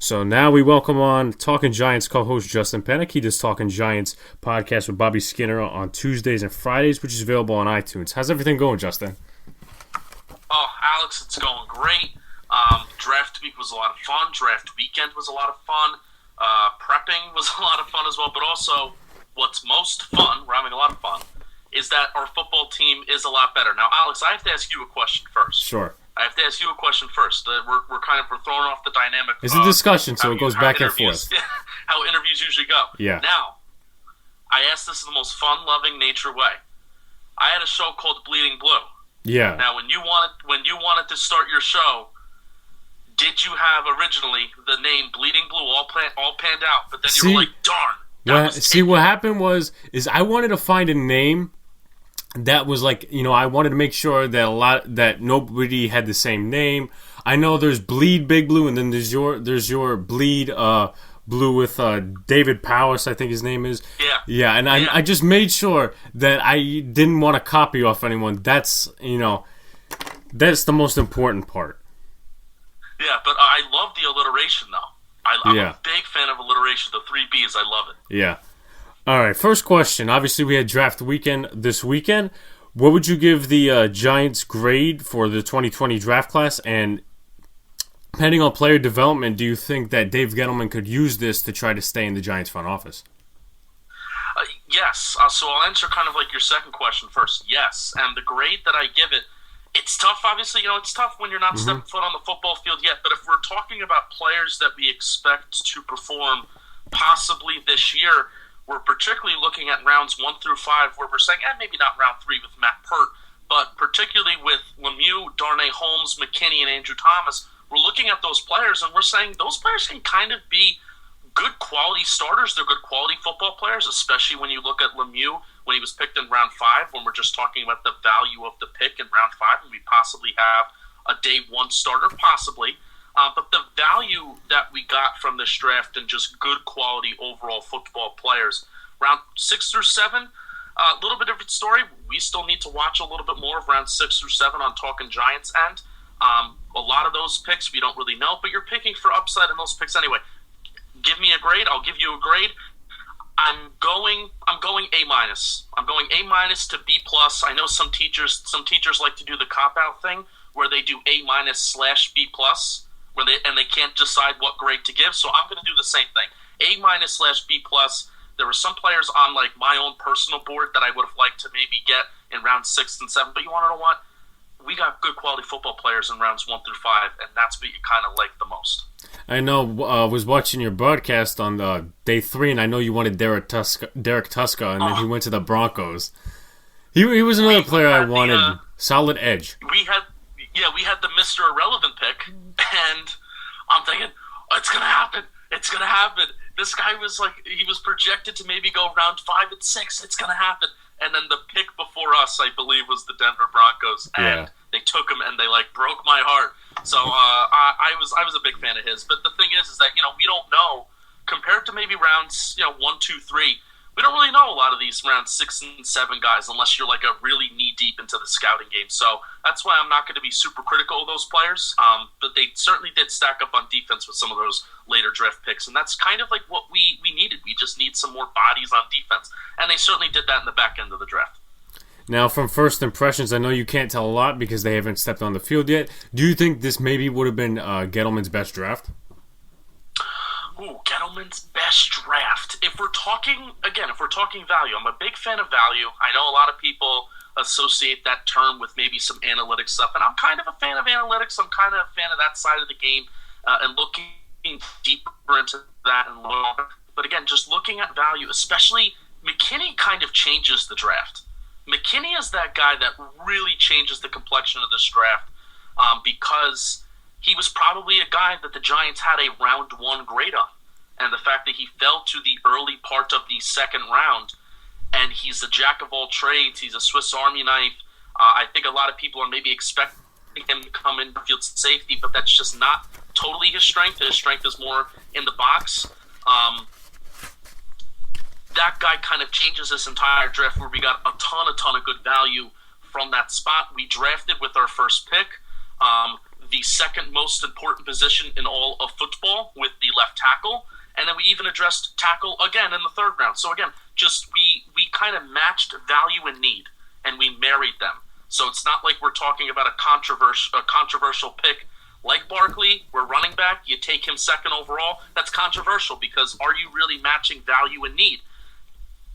So now we welcome on Talking Giants co-host Justin Penik. He does Talking Giants podcast with Bobby Skinner on Tuesdays and Fridays, which is available on iTunes. How's everything going, Justin? Oh, Alex, it's going great. Draft week was a lot of fun. Draft weekend was a lot of fun. Prepping was a lot of fun as well. But also, what's most fun, we're having a lot of fun, is that our football team is a lot better. Now, Alex, I have to ask you a question first. Sure. I have to ask you a question first. We're throwing off the dynamic. It's a discussion, so it goes back and forth. How interviews usually go. Yeah. Now, I asked this in the most fun-loving nature way. I had a show called Bleeding Blue. Yeah. Now, when you wanted to start your show, did you have originally the name Bleeding Blue all panned out? But then you were like, darn. What happened was I wanted to find a name that was like, I wanted to make sure that nobody had the same name. I know there's Bleed Big Blue, and then there's your Bleed Blue with David Powers, I think his name is. Yeah. Yeah, and I just made sure that I didn't want to copy off anyone. That's that's the most important part. Yeah, but I love the alliteration though. I'm a big fan of alliteration. The 3 B's, I love it. Yeah. All right, first question. Obviously, we had draft weekend this weekend. What would you give the Giants grade for the 2020 draft class? And depending on player development, do you think that Dave Gettleman could use this to try to stay in the Giants front office? Yes. So I'll answer kind of like your second question first. Yes. And the grade that I give it, it's tough, obviously. It's tough when you're not stepping foot on the football field yet. But if we're talking about players that we expect to perform possibly this year, we're particularly looking at rounds 1 through 5, where we're saying, maybe not round 3 with Matt Pert, but particularly with Lemieux, Darnay Holmes, McKinney, and Andrew Thomas, we're looking at those players, and we're saying those players can kind of be good quality starters. They're good quality football players, especially when you look at Lemieux when he was picked in round 5, when we're just talking about the value of the pick in round 5, and we possibly have a day 1 starter, possibly. But the value that we got from this draft and just good quality overall football players, round 6 through 7, a little bit different story. We still need to watch a little bit more of round 6 through 7 on Talking Giants end. A lot of those picks we don't really know, but you're picking for upside in those picks anyway. Give me a grade. I'll give you a grade. I'm going A minus. I'm going A minus to B plus. I know some teachers like to do the cop out thing where they do A minus / B plus. And they can't decide what grade to give, so I'm going to do the same thing. A minus / B plus. There were some players on like my own personal board that I would have liked to maybe get in round 6 and 7, but you want to know what? We got good quality football players in rounds 1 through 5, and that's what you kind of like the most. I know. I was watching your broadcast on day 3, and I know you wanted Derek Tuska, and then he went to the Broncos. He was another player I wanted. Solid edge. We had the Mr. Irrelevant pick, and I'm thinking, it's going to happen. It's going to happen. This guy was he was projected to maybe go round 5 and 6. It's going to happen. And then the pick before us, I believe, was the Denver Broncos, and they took him, and they broke my heart. So I was a big fan of his. But the thing is that we don't know, compared to maybe rounds 1, 2, 3. We don't really know a lot of these round 6 and 7 guys unless you're a really knee deep into the scouting game. So that's why I'm not going to be super critical of those players. But they certainly did stack up on defense with some of those later draft picks, and that's kind of what we needed. We just need some more bodies on defense, and they certainly did that in the back end of the draft. Now, from first impressions, I know you can't tell a lot because they haven't stepped on the field yet. Do you think this maybe would have been Gettleman's best draft? Ooh, Gettleman's best draft. If we're talking value, I'm a big fan of value. I know a lot of people associate that term with maybe some analytics stuff, and I'm kind of a fan of analytics. I'm kind of a fan of that side of the game and looking deeper into that and more. But again, just looking at value, especially McKinney kind of changes the draft. McKinney is that guy that really changes the complexion of this draft because he was probably a guy that the Giants had a round 1 grade on. And the fact that he fell to the early part of the second round, and he's a jack of all trades, he's a Swiss Army knife. I think a lot of people are maybe expecting him to come in field safety, but that's just not totally his strength. His strength is more in the box. That guy kind of changes this entire draft where we got a ton of good value from that spot. We drafted with our first pick. the second most important position in all of football with the left tackle. And then we even addressed tackle again in the third round. So again, just we kind of matched value and need, and we married them. So it's not like we're talking about a controversial pick like Barkley. We're running back. You take him second overall. That's controversial because are you really matching value and need?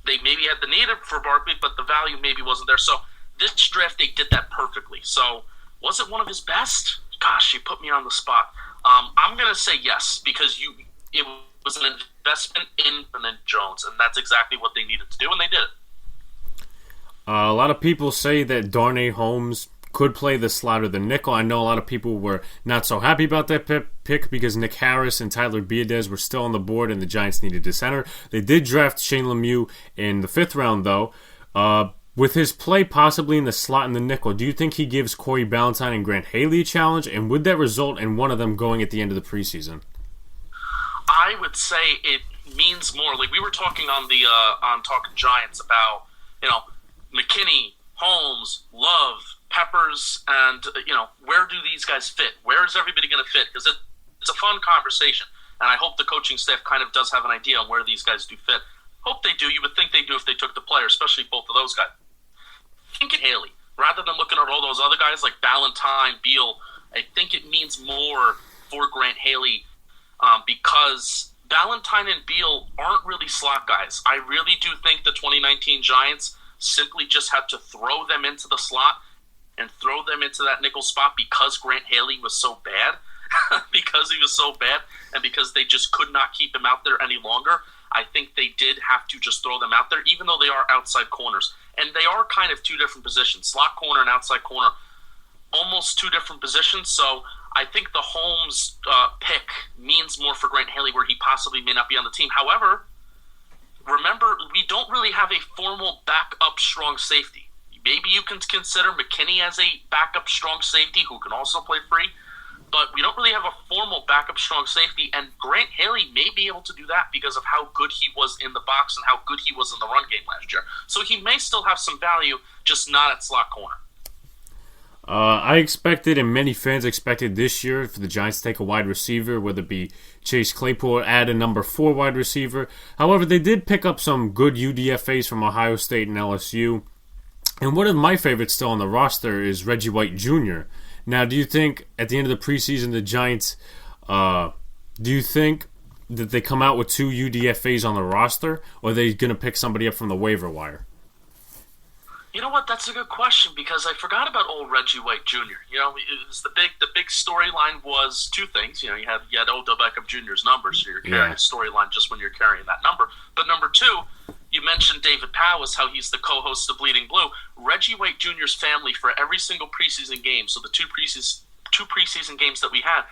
They maybe had the need for Barkley, but the value maybe wasn't there. So this draft, they did that perfectly. So was it one of his best? Gosh, you put me on the spot. I'm going to say yes because it was an investment in Vernon Jones, and that's exactly what they needed to do, and they did it. A lot of people say that Darnay Holmes could play the slot or the nickel. I know a lot of people were not so happy about that pick because Nick Harris and Tyler Biadasz were still on the board and the Giants needed a center. They did draft Shane Lemieux in the 5th round, though. With his play possibly in the slot and the nickel, do you think he gives Corey Ballantyne and Grant Haley a challenge, and would that result in one of them going at the end of the preseason? I would say it means more. Like we were talking on the on Talking Giants about, McKinney, Holmes, Love, Peppers, and where do these guys fit? Where is everybody going to fit? Because it's a fun conversation, and I hope the coaching staff kind of does have an idea on where these guys do fit. Hope they do. You would think they do if they took the player, especially both of those guys. Think of Haley rather than looking at all those other guys like Ballantyne, Beal. I think it means more for Grant Haley. Because Ballantyne and Beal aren't really slot guys. I really do think the 2019 Giants simply just had to throw them into the slot and throw them into that nickel spot because Grant Haley was so bad. Because he was so bad and because they just could not keep him out there any longer. I think they did have to just throw them out there, even though they are outside corners. And they are kind of two different positions. Slot corner and outside corner, almost two different positions. So I think the Holmes pick means more for Grant Haley where he possibly may not be on the team. However, remember, we don't really have a formal backup strong safety. Maybe you can consider McKinney as a backup strong safety who can also play free, but we don't really have a formal backup strong safety, and Grant Haley may be able to do that because of how good he was in the box and how good he was in the run game last year. So he may still have some value, just not at slot corner. I expected, and many fans expected this year for the Giants to take a wide receiver, whether it be Chase Claypool or add a number 4 wide receiver. However, they did pick up some good UDFAs from Ohio State and LSU. And one of my favorites still on the roster is Reggie White Jr. Now, do you think at the end of the preseason the Giants, do you think that they come out with 2 UDFAs on the roster, or are they going to pick somebody up from the waiver wire? You know what? That's a good question because I forgot about old Reggie White Jr. It was the big storyline was 2 things. You had Odell Beckham Jr.'s number, so you're carrying a storyline just when you're carrying that number. But number 2, you mentioned David Powers, how he's the co-host of Bleeding Blue. Reggie White Jr.'s family for every single preseason game. So the two preseason games that we had,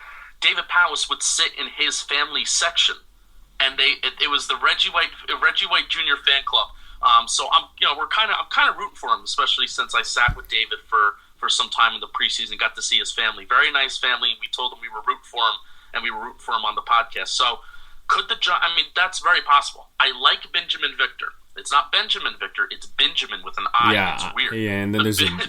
David Powers would sit in his family section, and it was the Reggie White Jr. fan club. So I'm kind of rooting for him, especially since I sat with David for some time in the preseason, got to see his family. Very nice family. We told him we were rooting for him, and we were rooting for him on the podcast. So that's very possible. I like Benjamin Victor. It's not Benjamin Victor. It's Benjamin with an I. Yeah, it's weird. Yeah, and then there's Benjamin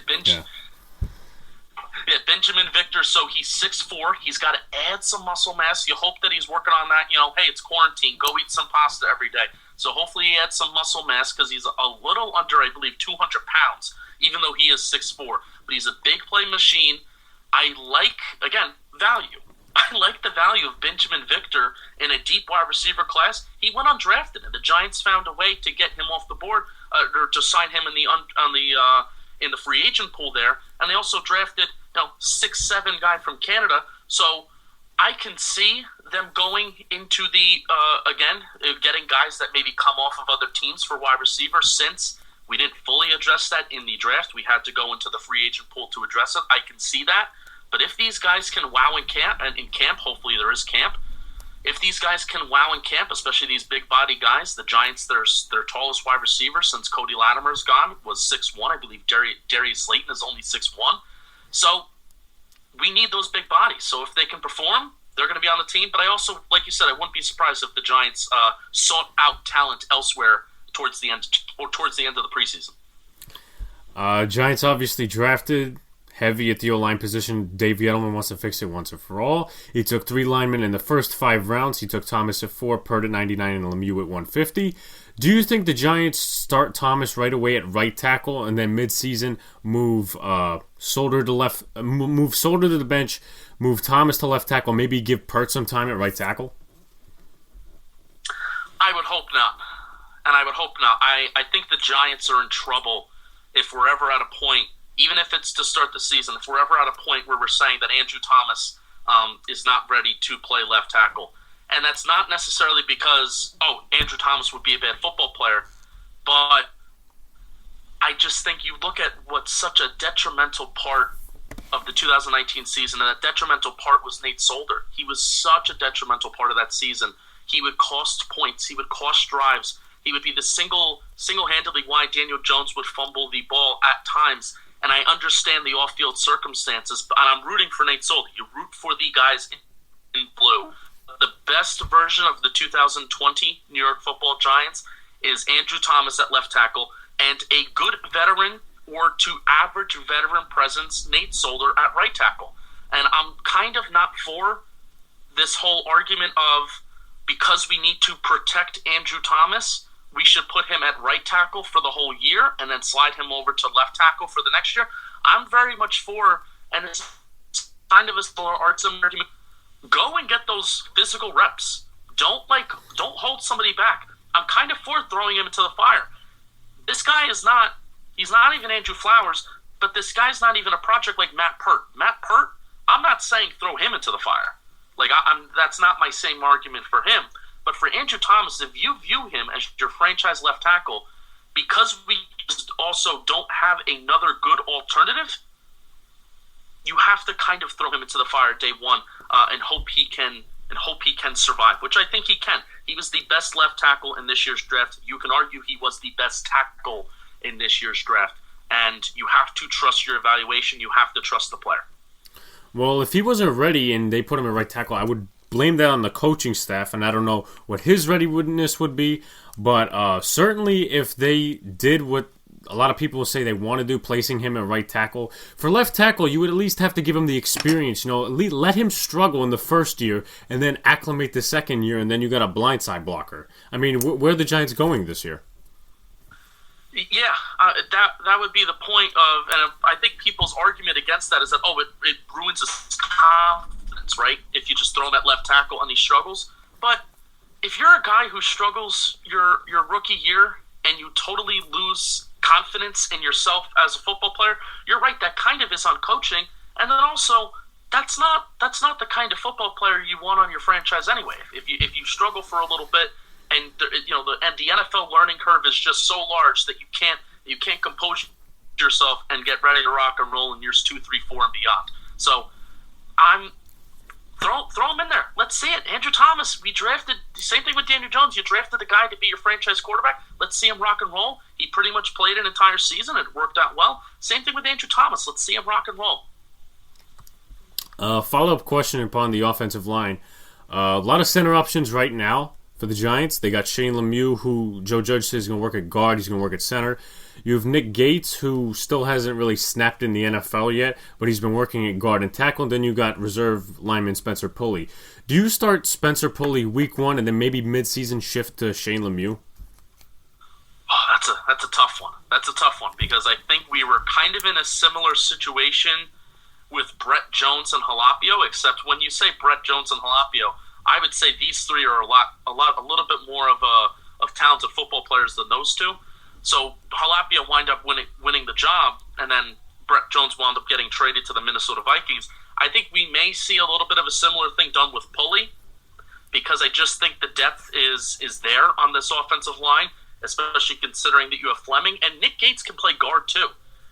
Victor. So he's 6'4". He's got to add some muscle mass. You hope that he's working on that. Hey, it's quarantine. Go eat some pasta every day. So hopefully he adds some muscle mass because he's a little under, I believe, 200 pounds, even though he is 6'4". But he's a big play machine. I like, again, value. I like the value of Benjamin Victor in a deep wide receiver class. He went undrafted, and the Giants found a way to get him off the board or to sign him in the free agent pool there. And they also drafted 6'7" guy from Canada. So I can see them going into the getting guys that maybe come off of other teams for wide receiver. Since we didn't fully address that in the draft, we had to go into the free agent pool to address it. I can see that. But if these guys can wow in camp, hopefully there is camp. If these guys can wow in camp, especially these big body guys, the Giants, their tallest wide receiver since Cody Latimer's gone was 6'1". I believe Darius Slayton is only 6'1". So we need those big bodies. So if they can perform, they're going to be on the team. But I also, like you said, I wouldn't be surprised if the Giants sought out talent elsewhere towards the end of the preseason. Giants obviously drafted heavy at the O-line position. Dave Gettleman wants to fix it once and for all. He took 3 linemen in the first 5 rounds. He took Thomas at 4, Pert at 99, and Lemieux at 150. Do you think the Giants start Thomas right away at right tackle and then mid-season move Solder to the bench, move Thomas to left tackle, maybe give Pert some time at right tackle? I would hope not. And I would hope not. I think the Giants are in trouble if we're ever at a point, even if it's to start the season, if we're ever at a point where we're saying that Andrew Thomas is not ready to play left tackle. And that's not necessarily because, Andrew Thomas would be a bad football player, but I just think you look at what's such a detrimental part of the 2019 season, and that detrimental part was Nate Solder. He was such a detrimental part of that season. He would cost points. He would cost drives. He would be the single-handedly why Daniel Jones would fumble the ball at times. And I understand the off-field circumstances, but I'm rooting for Nate Solder. You root for the guys in blue. The best version of the 2020 New York Football Giants is Andrew Thomas at left tackle and a good veteran or to average veteran presence, Nate Solder at right tackle. And I'm kind of not for this whole argument of because we need to protect Andrew Thomas, we should put him at right tackle for the whole year and then slide him over to left tackle for the next year. I'm very much for, and it's kind of a similar argument, go and get those physical reps. Don't hold somebody back. I'm kind of for throwing him into the fire. This guy he's not even Andrew Flowers, but this guy's not even a project like Matt Pert. Matt Pert, I'm not saying throw him into the fire. That's not my same argument for him. But for Andrew Thomas, if you view him as your franchise left tackle, because we just also don't have another good alternative, you have to kind of throw him into the fire day one and hope he can survive, which I think he can. He was the best left tackle in this year's draft. You can argue he was the best tackle in this year's draft. And you have to trust your evaluation. You have to trust the player. Well, if he wasn't ready and they put him at right tackle, I would blame that on the coaching staff, and I don't know what his readiness would be, but certainly if they did what a lot of people will say they want to do, placing him at right tackle. For left tackle, you would at least have to give him the experience, at least let him struggle in the first year and then acclimate the second year, and then you got a blindside blocker. I mean, where are the Giants going this year? Yeah, that would be the point of, and I think people's argument against that is that, it ruins his confidence, right? If you just throw him at left tackle and he struggles. But if you're a guy who struggles your rookie year and you totally lose confidence in yourself as a football player, you're right, that kind of is on coaching. And then also, that's not the kind of football player you want on your franchise anyway. If you struggle for a little bit, and the NFL learning curve is just so large that you can't compose yourself and get ready to rock and roll in years 2, 3, 4, and beyond. So I'm throw him in there. Let's see it. Andrew Thomas, we drafted the same thing with Daniel Jones. You drafted the guy to be your franchise quarterback. Let's see him rock and roll. He pretty much played an entire season. It worked out well. Same thing with Andrew Thomas. Let's see him rock and roll. Follow-up question upon the offensive line. A lot of center options right now for the Giants. They got Shane Lemieux, who Joe Judge says is going to work at guard. He's going to work at center. You have Nick Gates, who still hasn't really snapped in the NFL yet, but he's been working at guard and tackle. And then you got reserve lineman Spencer Pulley. Do you start Spencer Pulley week 1 and then maybe mid-season shift to Shane Lemieux? Oh, that's a tough one. That's a tough one because I think we were kind of in a similar situation with Brett Jones and Jalapio, except when you say Brett Jones and Jalapio, I would say these three are a little bit more of talented football players than those two. So Jalapio wind up winning the job, and then Brett Jones wound up getting traded to the Minnesota Vikings. I think we may see a little bit of a similar thing done with Pulley, because I just think the depth is there on this offensive line, especially considering that you have Fleming, and Nick Gates can play guard too.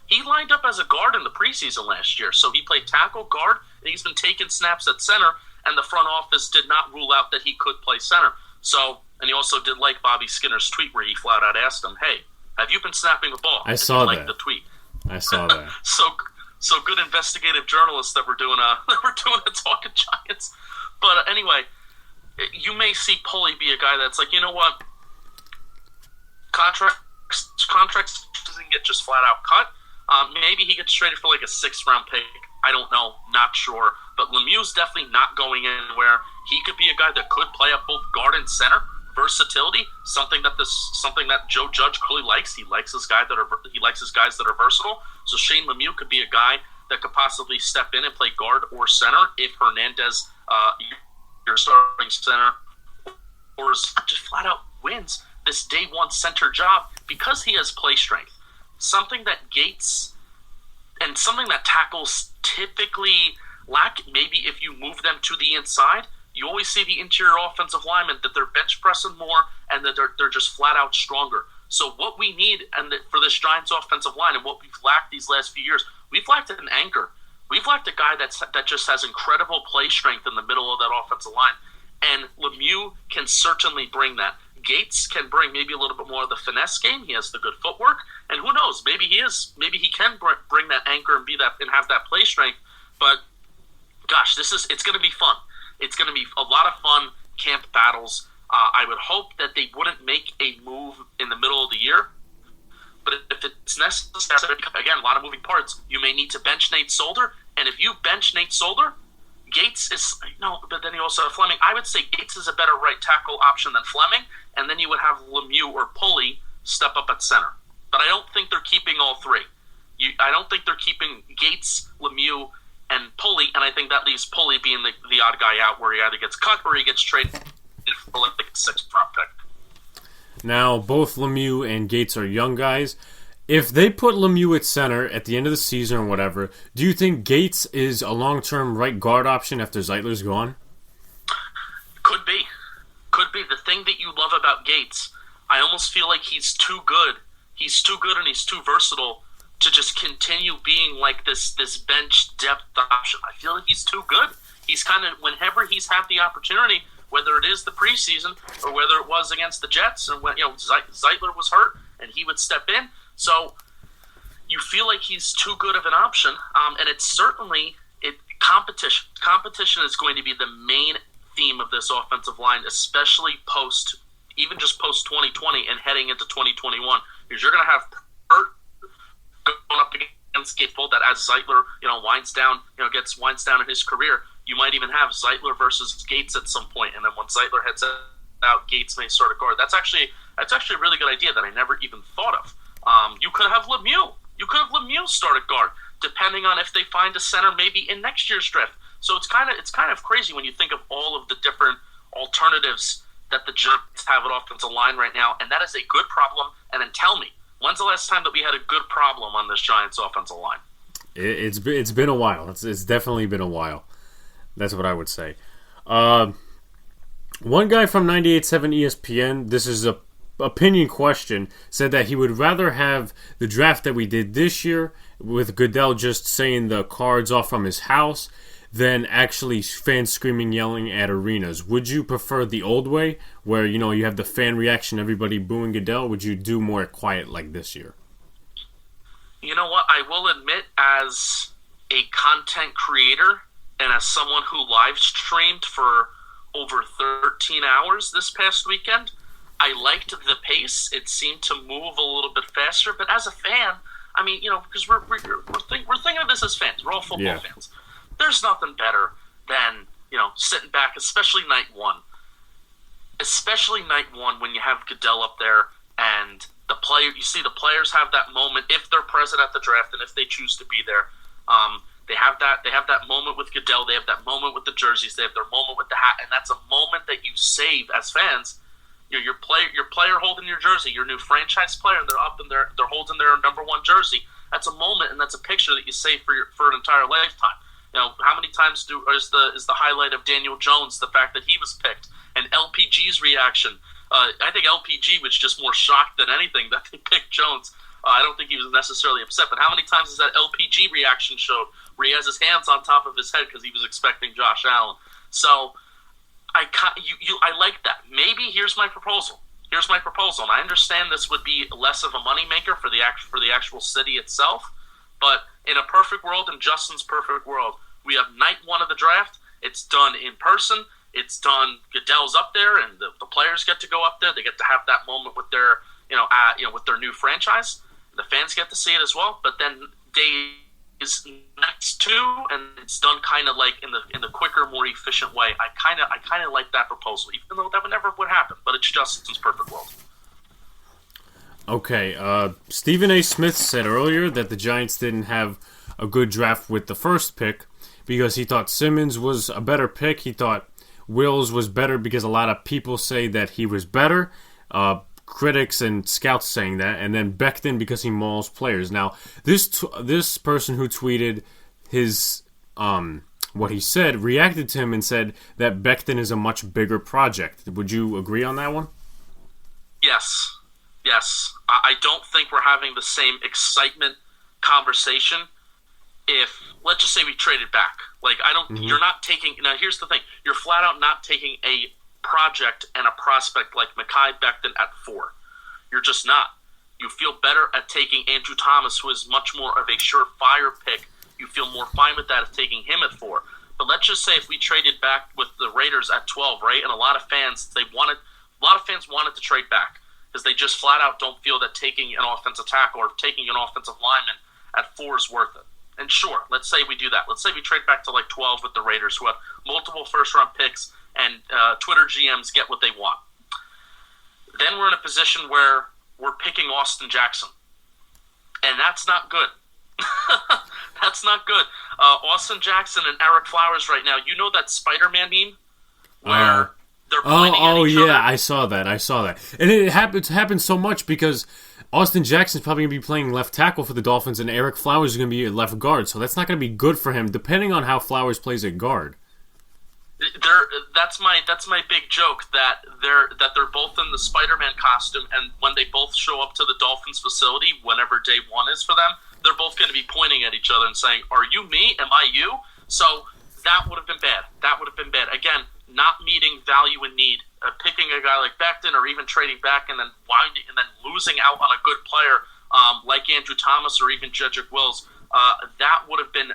He lined up as a guard in the preseason last year, so he played tackle, guard, and he's been taking snaps at center, and the front office did not rule out that he could play center. So, and he also did like Bobby Skinner's tweet where he flat out asked him, "Hey, have you been snapping the ball?" I saw that. The tweet. I saw that. So good investigative journalists that we're doing the Talking Giants. But anyway, you may see Pulley be a guy that's like, you know what, contracts doesn't get just flat out cut. Maybe he gets traded for like a 6th-round pick. I don't know, not sure. But Lemieux's definitely not going anywhere. He could be a guy that could play up both guard and center. Versatility, something that Joe Judge clearly likes. He likes his guys that are versatile. So Shane Lemieux could be a guy that could possibly step in and play guard or center if Hernandez, your starting center, or just flat out wins this day one center job because he has play strength. Something that Gates and something that tackles typically lack. Maybe if you move them to the inside, you always see the interior offensive linemen that they're bench pressing more and that they're just flat out stronger. So what we need for this Giants offensive line and what we've lacked these last few years, we've lacked an anchor. We've lacked a guy that just has incredible play strength in the middle of that offensive line. And Lemieux can certainly bring that. Gates can bring maybe a little bit more of the finesse game. He has the good footwork, and who knows? Maybe he can bring that anchor and have that play strength. But gosh, it's going to be fun. It's going to be a lot of fun camp battles. I would hope that they wouldn't make a move in the middle of the year. But if it's necessary, again, a lot of moving parts, you may need to bench Nate Solder. And if you bench Nate Solder, Gates is but then you also have Fleming. I would say Gates is a better right tackle option than Fleming, and then you would have Lemieux or Pulley step up at center. But I don't think they're keeping all three. I don't think they're keeping Gates, Lemieux, and Pulley, and I think that leaves Pulley being the odd guy out where he either gets cut or he gets traded for like a 6th-round pick. Now, both Lemieux and Gates are young guys. If they put Lemieux at center at the end of the season or whatever, do you think Gates is a long-term right guard option after Zeitler's gone? Could be. Could be. The thing that you love about Gates, I almost feel like he's too good. He's too good and he's too versatile to just continue being like this bench depth option. I feel like he's too good. He's kind of, whenever he's had the opportunity, whether it is the preseason or whether it was against the Jets, and when Zeitler was hurt and he would step in. So you feel like he's too good of an option, and it's certainly competition. Competition is going to be the main theme of this offensive line, especially post 2020 and heading into 2021, because you're going to have Hurt going up against Gatefold that as Zeitler winds down in his career, you might even have Zeitler versus Gates at some point, and then when Zeitler heads out, Gates may start a guard. That's actually a really good idea that I never even thought of. You could have Lemieux. You could have Lemieux start at guard, depending on if they find a center maybe in next year's draft. So it's kind of crazy when you think of all of the different alternatives that the Giants have at offensive line right now, and that is a good problem. And then tell me, when's the last time that we had a good problem on this Giants offensive line? It's been a while. It's definitely been a while. That's what I would say. One guy from 98.7 ESPN, this is a opinion question, said that he would rather have the draft that we did this year with Goodell just saying the cards off from his house than actually fans screaming, yelling at arenas. Would you prefer the old way where, you have the fan reaction, everybody booing Goodell? Would you do more quiet like this year? You know what? I will admit, as a content creator and as someone who live streamed for over 13 hours this past weekend, I liked the pace. It seemed to move a little bit faster. But as a fan, I mean, because we're thinking of this as fans. We're all football fans. There's nothing better than, sitting back, especially night one. Especially night one when you have Goodell up there and you see the players have that moment if they're present at the draft and if they choose to be there. They have that moment with Goodell. They have that moment with the jerseys. They have their moment with the hat, and that's a moment that you save as fans. Your player holding your jersey, your new franchise player, and they're up and they're holding their number one jersey. That's a moment, and that's a picture that you save for an entire lifetime. How many times is the highlight of Daniel Jones the fact that he was picked, and LPG's reaction? I think LPG was just more shocked than anything that they picked Jones. I don't think he was necessarily upset, but how many times is that LPG reaction showed where he has his hands on top of his head because he was expecting Josh Allen? So I like that. Maybe here's my proposal. And I understand this would be less of a moneymaker for the actual city itself, but in a perfect world, in Justin's perfect world, we have night one of the draft. It's done in person. It's done. Goodell's up there, and the players get to go up there. They get to have that moment with their, with their new franchise. The fans get to see it as well. But then days next to, and it's done kind of like in the quicker, more efficient way. I kind of like that proposal, even though that never would happen. But it's Justin's perfect world. Okay, Stephen A. Smith said earlier that the Giants didn't have a good draft with the first pick because he thought Simmons was a better pick. He thought Wills was better because a lot of people say that he was better. Critics and scouts saying that, and then Becton because he mauls players. Now, this person who tweeted his what he said reacted to him and said that Becton is a much bigger project. Would you agree on that one? Yes. I don't think we're having the same excitement conversation if, let's just say, we traded back. Like, I don't. Mm-hmm. You're not taking. Now, here's the thing: you're flat out not taking a project and a prospect like Mekhi Becton at 4. You're just not. You feel better at taking Andrew Thomas, who is much more of a surefire pick. You feel more fine with that of taking him at 4. But let's just say if we traded back with the Raiders at 12, right? And a lot of fans wanted to trade back because they just flat out don't feel that taking an offensive tackle or taking an offensive lineman at 4 is worth it. And sure, let's say we do that. Let's say we trade back to like 12 with the Raiders, who have multiple first-round picks, and Twitter GMs get what they want. Then we're in a position where we're picking Austin Jackson. And that's not good. That's not good. Austin Jackson and Eric Flowers right now, you know that Spider-Man meme? Where they're pointing at each other? I saw that. And it happens so much because Austin Jackson's probably going to be playing left tackle for the Dolphins, and Eric Flowers is going to be at left guard. So that's not going to be good for him, depending on how Flowers plays at guard. That's my big joke that they're both in the Spider-Man costume, and when they both show up to the Dolphins facility, whenever day one is for them, they're both going to be pointing at each other and saying, "Are you me? Am I you?" So that would have been bad. Again, not meeting value and need. Picking a guy like Becton, or even trading back and then losing out on a good player like Andrew Thomas or even Jedrick Wills, that would have been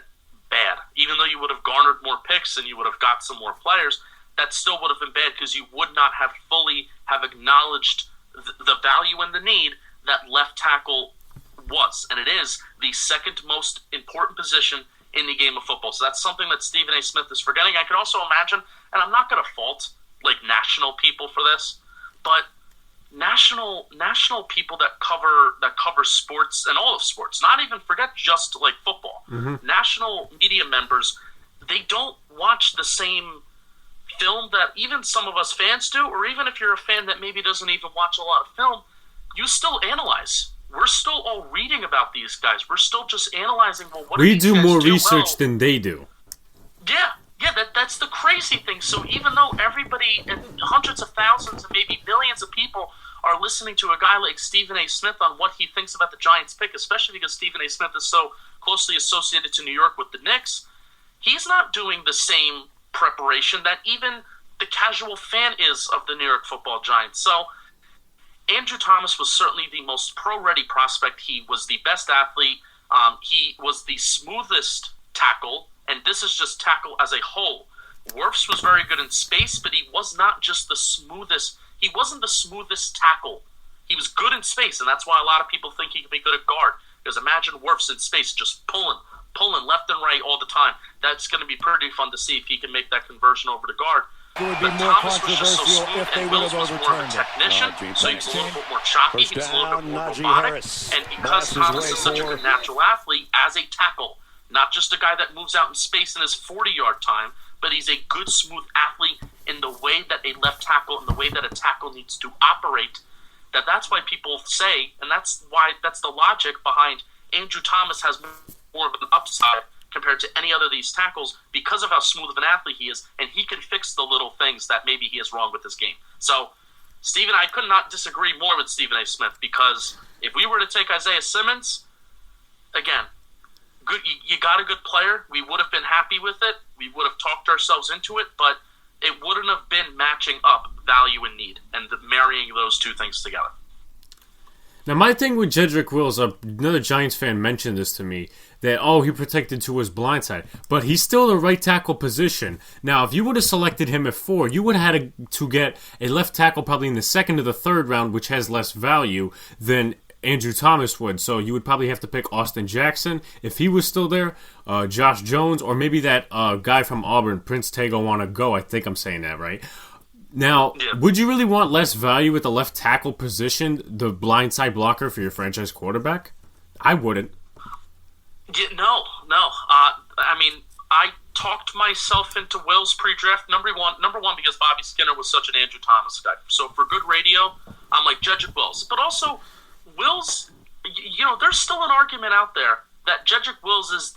bad. Even though you would have garnered more picks and you would have got some more players, that still would have been bad because you would not have fully acknowledged the value and the need that left tackle was. And it is the second most important position in the game of football. So that's something that Stephen A. Smith is forgetting. I could also imagine, and I'm not going to fault like national people for this, but national people that cover sports and all of sports, not even forget just like football. Mm-hmm. National media members, they don't watch the same film that even some of us fans do, or even if you're a fan that maybe doesn't even watch a lot of film, you still analyze. We're still all reading about these guys. We're still just analyzing, well, what we do more research than they do. Yeah, that's the crazy thing. So even though everybody, and hundreds of thousands and maybe millions of people are listening to a guy like Stephen A. Smith on what he thinks about the Giants pick, especially because Stephen A. Smith is so closely associated to New York with the Knicks, he's not doing the same preparation that even the casual fan is of the New York Football Giants. So Andrew Thomas was certainly the most pro-ready prospect. He was the best athlete. He was the smoothest tackle, and this is just tackle as a whole. Wirfs was very good in space, but he was not just the smoothest. He wasn't the smoothest tackle. He was good in space, and that's why a lot of people think he can be good at guard. Because imagine Wirfs in space just pulling left and right all the time. That's going to be pretty fun to see if he can make that conversion over to guard. It would be more controversial if they would have overturned it. So he's a little bit more choppy, he's a little bit more robotic. And because Thomas is such a good natural athlete as a tackle, not just a guy that moves out in space in his 40-yard time, but he's a good, smooth athlete in the way that a left tackle and the way that a tackle needs to operate, that's why people say, and that's the logic behind Andrew Thomas has more of an upside compared to any other of these tackles because of how smooth of an athlete he is, and he can fix the little things that maybe he is wrong with his game. So, Stephen, I could not disagree more with Stephen A. Smith, because if we were to take Isaiah Simmons, again, good, you got a good player. We would have been happy with it. We would have talked ourselves into it, but it wouldn't have been matching up value and need and marrying those two things together. Now, my thing with Jedrick Wills, another Giants fan mentioned this to me, that, he protected to his blind side. But he's still the right tackle position. Now, if you would have selected him at 4, you would have had to get a left tackle probably in the second or the third round, which has less value than Andrew Thomas would. So you would probably have to pick Austin Jackson if he was still there, Josh Jones, or maybe that guy from Auburn, Prince Tega wanna go. I think I'm saying that right. Now, would you really want less value at the left tackle position, the blindside blocker for your franchise quarterback? I wouldn't. Yeah, no. I mean, I talked myself into Will's pre-draft. Number one, because Bobby Skinner was such an Andrew Thomas guy. So for good radio, I'm like Jedrick Wills. But also, Wills, there's still an argument out there that Jedrick Wills is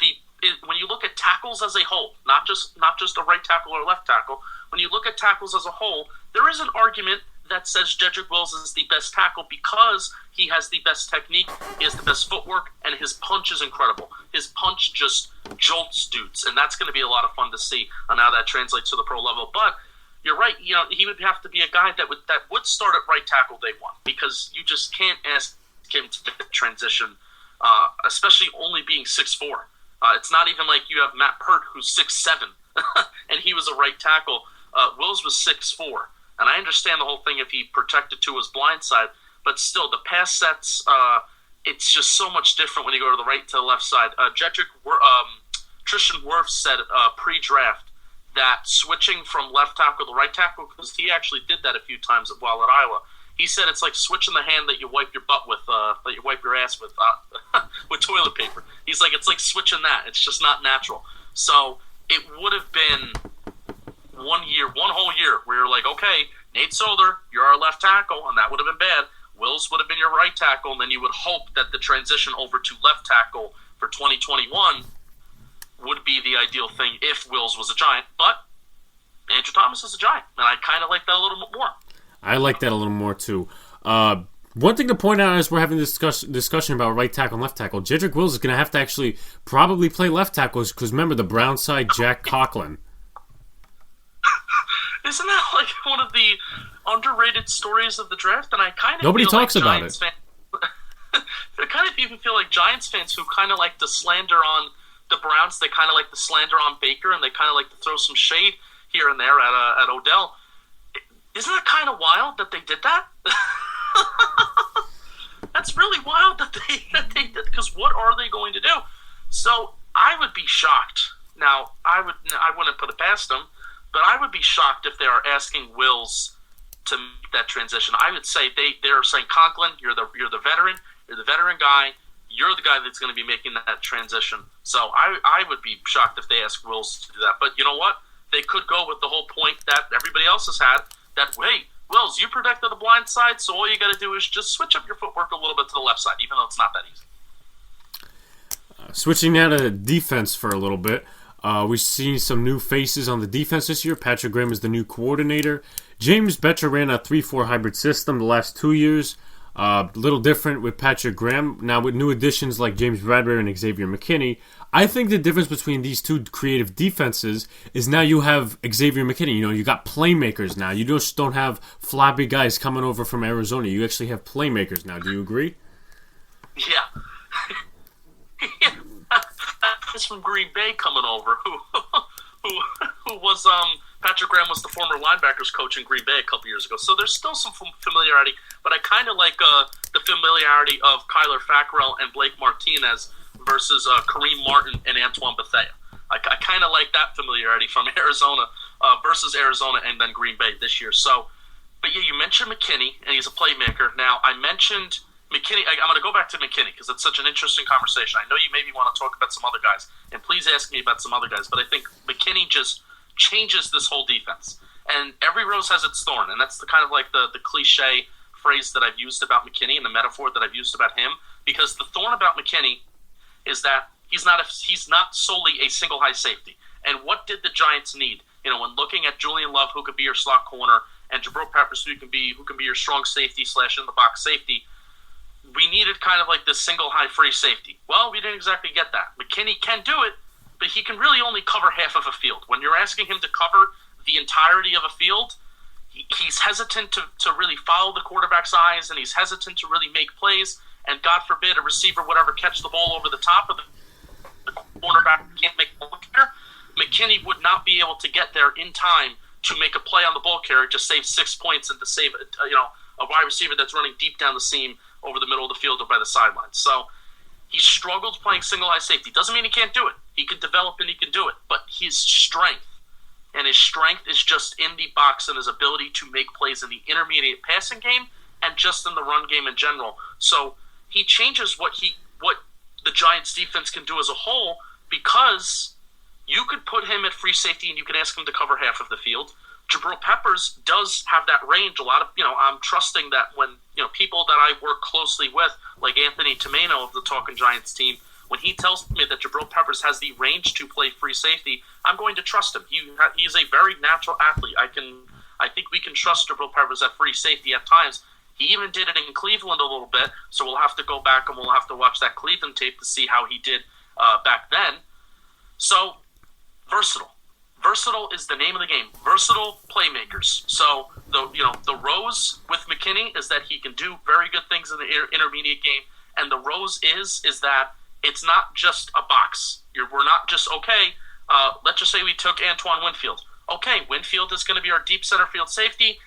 when you look at tackles as a whole, not just a right tackle or left tackle, when you look at tackles as a whole, there is an argument that says Jedrick Wills is the best tackle because he has the best technique, he has the best footwork, and his punch is incredible. His punch just jolts dudes, and that's going to be a lot of fun to see on how that translates to the pro level. But you're right, he would have to be a guy that would start at right tackle day one, because you just can't ask him to transition, especially only being 6'4". It's not even like you have Matt Pert, who's 6'7", and he was a right tackle. Wills was 6'4". And I understand the whole thing if he protected to his blind side, but still, the pass sets, it's just so much different when you go to the right to the left side. Tristan Wirfs said pre-draft that switching from left tackle to right tackle, because he actually did that a few times while at Iowa, he said it's like switching the hand that you wipe your butt with, that you wipe your ass with, with toilet paper. He's like, it's like switching that. It's just not natural. So it would have been one whole year where you're like, okay, Nate Solder, you're our left tackle, and that would have been bad. Wills would have been your right tackle, and then you would hope that the transition over to left tackle for 2021 would be the ideal thing if Wills was a Giant. But Andrew Thomas is a Giant, and I kind of like that a little bit more. I like that a little more, too. One thing to point out as we're having this discussion about right tackle and left tackle, Jedrick Wills is going to have to actually probably play left tackles because remember the Brown side, Jack Conklin. Isn't that like one of the underrated stories of the draft? And I kind of nobody feel talks like about Giants it. I kind of even feel like Giants fans who kind of like to slander on the Browns. They kind of like to slander on Baker, and they kind of like to throw some shade here and there at Odell. Isn't that kind of wild that they did that? That's really wild that they did, because what are they going to do? So I would be shocked. Now I wouldn't put it past them. But I would be shocked if they are asking Wills to make that transition. I would say they're saying, Conklin, you're the veteran guy, you're the guy that's going to be making that transition. So I would be shocked if they ask Wills to do that. But you know what? They could go with the whole point that everybody else has had, that, hey, Wills, you protected the blind side, so all you got to do is just switch up your footwork a little bit to the left side, even though it's not that easy. Switching now to defense for a little bit. We've seen some new faces on the defense this year. Patrick Graham is the new coordinator. James Bettcher ran a 3-4 hybrid system the last 2 years. A little different with Patrick Graham. Now with new additions like James Bradbury and Xavier McKinney, I think the difference between these two creative defenses is now you have Xavier McKinney. You got playmakers now. You just don't have floppy guys coming over from Arizona. You actually have playmakers now. Do you agree? Yeah. That's from Green Bay coming over, who was Patrick Graham was the former linebackers coach in Green Bay a couple years ago. So there's still some familiarity, but I kind of like the familiarity of Kyler Fackrell and Blake Martinez versus Kareem Martin and Antoine Bethea. I kind of like that familiarity from Arizona versus Arizona and then Green Bay this year. So, but yeah, you mentioned McKinney, and he's a playmaker. Now, I mentioned McKinney. I'm going to go back to McKinney because it's such an interesting conversation. I know you maybe want to talk about some other guys, and please ask me about some other guys, but I think McKinney just changes this whole defense. And every rose has its thorn, and that's the kind of like the cliche phrase that I've used about McKinney and the metaphor that I've used about him, because the thorn about McKinney is that he's not solely a single high safety. And what did the Giants need? When looking at Julian Love, who could be your slot corner, and Jabril Peppers, who can be your strong safety / in the box safety, we needed kind of like this single high free safety. Well, we didn't exactly get that. McKinney can do it, but he can really only cover half of a field. When you're asking him to cover the entirety of a field, he's hesitant to really follow the quarterback's eyes, and he's hesitant to really make plays. And God forbid a receiver would ever catch the ball over the top of the cornerback can't make the ball carrier. McKinney would not be able to get there in time to make a play on the ball carrier to save 6 points and to save a wide receiver that's running deep down the seam over the middle of the field or by the sidelines. So he struggled playing single high safety. Doesn't mean he can't do it. He can develop and he can do it. But his strength is just in the box and his ability to make plays in the intermediate passing game and just in the run game in general. So he changes what the Giants defense can do as a whole, because you could put him at free safety and you can ask him to cover half of the field. Jabril Peppers does have that range. A lot of, I'm trusting that when, people that I work closely with, like Anthony Tomeno of the Talking Giants team, when he tells me that Jabril Peppers has the range to play free safety, I'm going to trust him. He's a very natural athlete. I think we can trust Jabril Peppers at free safety at times. He even did it in Cleveland a little bit, so we'll have to go back and we'll have to watch that Cleveland tape to see how he did back then. So, versatile. Versatile is the name of the game. Versatile playmakers. So the rose with McKinney is that he can do very good things in the intermediate game, and the rose is that it's not just a box. We're not just let's just say we took Antoine Winfield. Okay, Winfield is going to be our deep center field safety.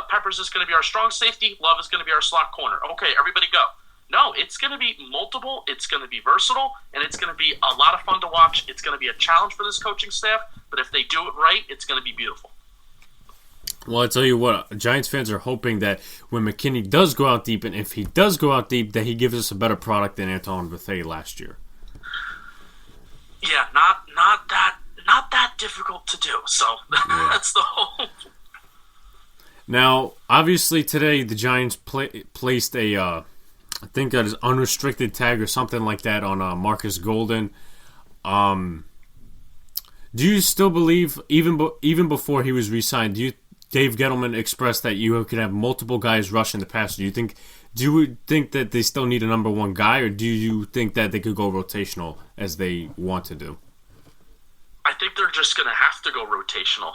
Peppers is going to be our strong safety. Love is going to be our slot corner. Okay, everybody go. No, it's going to be multiple, it's going to be versatile, and it's going to be a lot of fun to watch. It's going to be a challenge for this coaching staff, but if they do it right, it's going to be beautiful. Well, I tell you what, Giants fans are hoping that when McKinney does go out deep, and if he does go out deep, that he gives us a better product than Antoine Bethea last year. Yeah, not that difficult to do, so that's the whole... Now, obviously today the Giants placed a... I think that is unrestricted tag or something like that on Marcus Golden. Do you still believe, even before he was re-signed, Dave Gettleman expressed that you could have multiple guys rushing the passer? Do you think that they still need a number one guy, or do you think that they could go rotational as they want to do? I think they're just going to have to go rotational.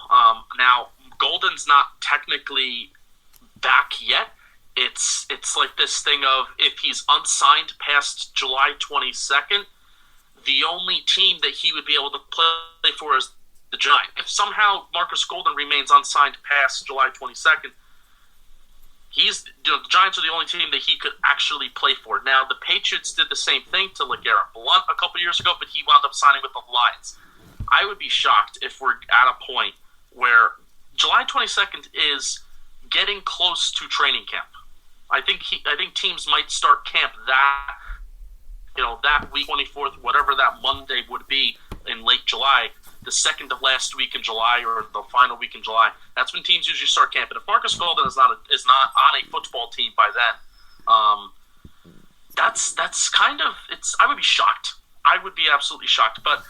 Now, Golden's not technically back yet. It's like this thing of, if he's unsigned past July 22nd, the only team that he would be able to play for is the Giants. If somehow Marcus Golden remains unsigned past July 22nd, the Giants are the only team that he could actually play for. Now, the Patriots did the same thing to LeGarrette Blount a couple years ago, but he wound up signing with the Lions. I would be shocked if we're at a point where July 22nd is getting close to training camp. I think teams might start camp that week, 24th, whatever that Monday would be in late July, the second to last week in July or the final week in July. That's when teams usually start camp. And if Marcus Golden is not on a football team by then, that's kind of, I would be shocked. I would be absolutely shocked. But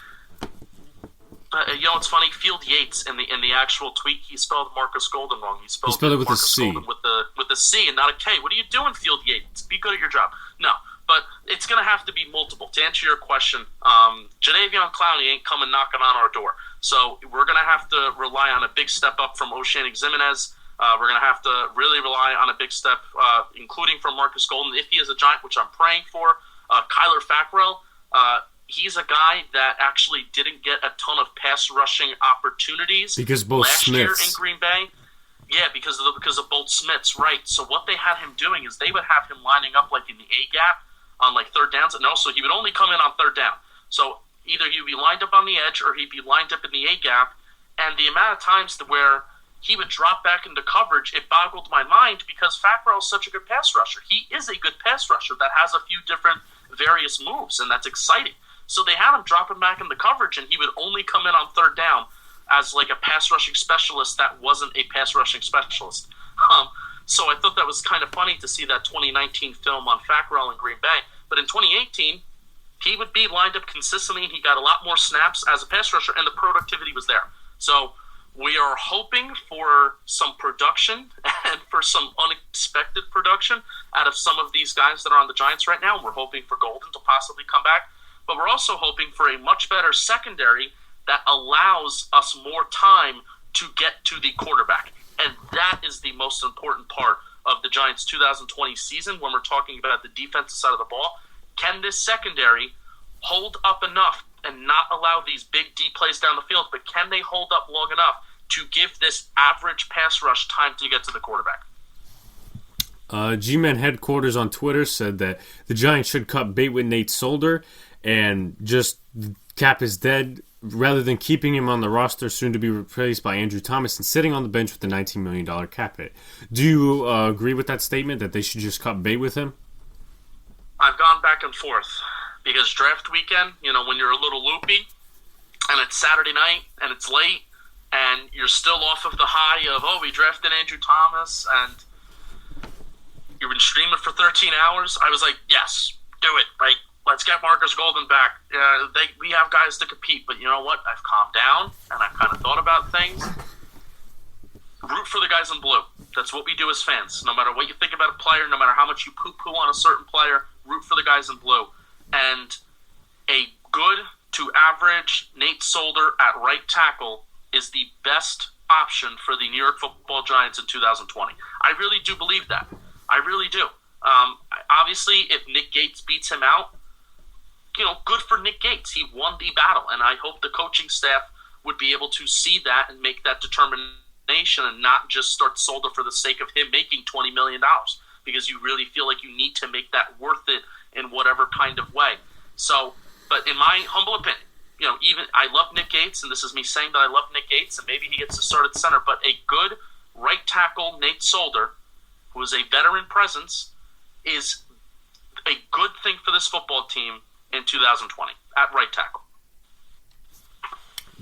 it's funny. Field Yates in the actual tweet, he spelled Marcus Golden wrong. He spelled it with Marcus a C. Golden with a C and not a K. What are you doing, Field Yates? Be good at your job. No, but it's going to have to be multiple. To answer your question, Jadeveon Clowney ain't coming knocking on our door. So we're going to have to rely on a big step up from Oshane Ximenez. We're going to have to really rely on a big step, including from Marcus Golden, if he is a Giant, which I'm praying for. Kyler Fackrell, he's a guy that actually didn't get a ton of pass rushing opportunities because both last Smiths. year in Green Bay. Yeah, because of both Smiths, right? So what they had him doing is they would have him lining up like in the A gap on like third downs, and also he would only come in on third down. So either he'd be lined up on the edge or he'd be lined up in the A gap, and the amount of times where he would drop back into coverage, it boggled my mind because Fackrell is such a good pass rusher. He is a good pass rusher that has a few different various moves, and that's exciting. So they had him dropping back into coverage, and he would only come in on third down as like a pass rushing specialist that wasn't a pass rushing specialist. So I thought that was kind of funny to see that 2019 film on Fackrell in Green Bay. But in 2018, he would be lined up consistently, and he got a lot more snaps as a pass rusher, and the productivity was there. So we are hoping for some production and for some unexpected production out of some of these guys that are on the Giants right now. We're hoping for Golden to possibly come back. But we're also hoping for a much better secondary that allows us more time to get to the quarterback. And that is the most important part of the Giants' 2020 season when we're talking about the defensive side of the ball. Can this secondary hold up enough and not allow these big deep plays down the field, but can they hold up long enough to give this average pass rush time to get to the quarterback? G-Man headquarters on Twitter said that the Giants should cut bait with Nate Solder and just cap is dead rather than keeping him on the roster, soon to be replaced by Andrew Thomas and sitting on the bench with a $19 million cap hit. Do you agree with that statement that they should just cut bait with him? I've gone back and forth because draft weekend, when you're a little loopy and it's Saturday night and it's late and you're still off of the high of, we drafted Andrew Thomas and you've been streaming for 13 hours. I was like, yes, do it. Like, let's get Marcus Golden back. We have guys to compete, but you know what? I've calmed down and I've kind of thought about things. Root for the guys in blue. That's what we do as fans. No matter what you think about a player, no matter how much you poo-poo on a certain player, root for the guys in blue. And a good to average Nate Solder at right tackle is the best option for the New York Football Giants in 2020. I really do believe that. I really do. Obviously, if Nick Gates beats him out, good for Nick Gates. He won the battle, and I hope the coaching staff would be able to see that and make that determination and not just start Solder for the sake of him making $20 million because you really feel like you need to make that worth it in whatever kind of way. So, but in my humble opinion, even I love Nick Gates, and this is me saying that I love Nick Gates, and maybe he gets to start at center, but a good right tackle, Nate Solder, who is a veteran presence, is a good thing for this football team in 2020 at right tackle.